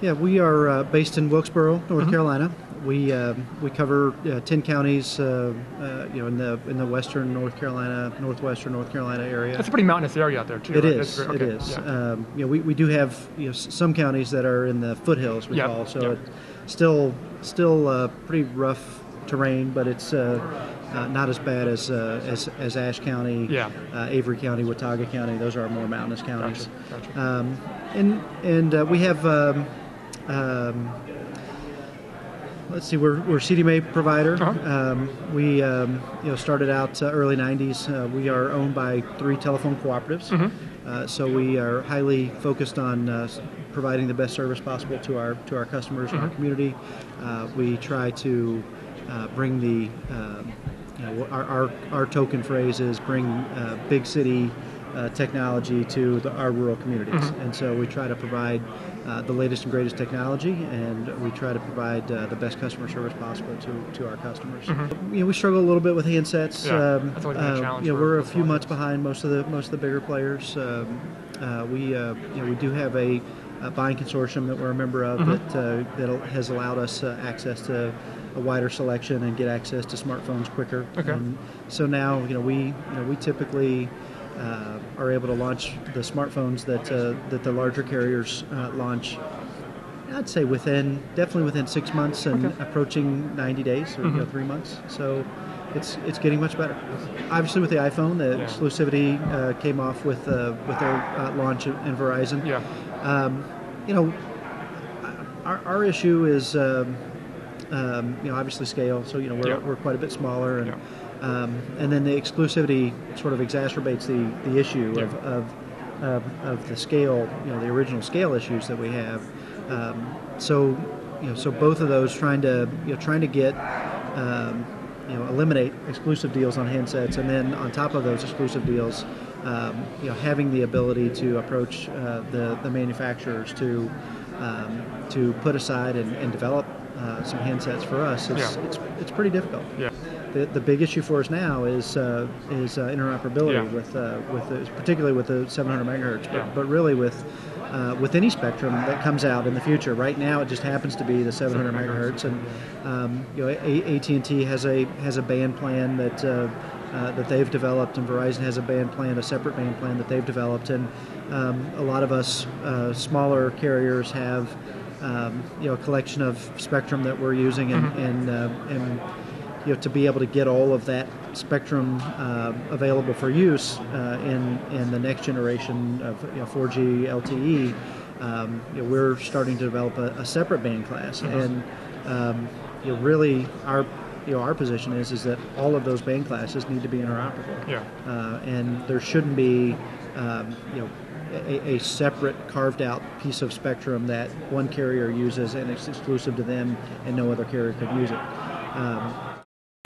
Yeah, we are based in Wilkesboro, North Carolina. We cover 10 counties, in the western North Carolina, northwestern North Carolina area. It's a pretty mountainous area out there too. It right? is. Okay. It is. Yeah. We do have some counties that are in the foothills. We call so. Yep. It's still pretty rough terrain, but it's not as bad as Ashe County, Avery County, Watauga County. Those are our more mountainous counties. Gotcha. And we have. Let's see, we're CDMA provider. We started out early 90s. We are owned by 3 telephone cooperatives. So we are highly focused on providing the best service possible to our customers and our community. We try to bring the our token phrase is bring big city technology to our rural communities, and so we try to provide the latest and greatest technology, and we try to provide the best customer service possible to our customers. We struggle a little bit with handsets. That's always been a challenge. We're a few months behind most of the bigger players. We do have a buying consortium that we're a member of that has allowed us access to a wider selection and get access to smartphones quicker. Okay. And so now we typically are able to launch the smartphones that the larger carriers launch. I'd say definitely within 6 months and approaching 90 days or 3 months. So it's getting much better. Obviously, with the iPhone, the exclusivity came off with their launch in Verizon. Yeah. Our issue is obviously scale. So we're quite a bit smaller and. And then the exclusivity sort of exacerbates the issue of the scale, the original scale issues that we have. So both of those trying to get eliminate exclusive deals on handsets, and then on top of those exclusive deals, having the ability to approach the manufacturers to put aside and develop some handsets for us. It's pretty difficult. Yeah. The big issue for us now is interoperability with particularly with the 700 megahertz, but really with any spectrum that comes out in the future. Right now, it just happens to be the 700 megahertz, and AT&T has a band plan that they've developed, and Verizon has a separate band plan that they've developed, and a lot of us smaller carriers have a collection of spectrum that we're using, and to be able to get all of that spectrum available for use in the next generation of 4G LTE, we're starting to develop a separate band class, and really our position is that all of those band classes need to be interoperable, and there shouldn't be a separate carved out piece of spectrum that one carrier uses and it's exclusive to them and no other carrier could use it.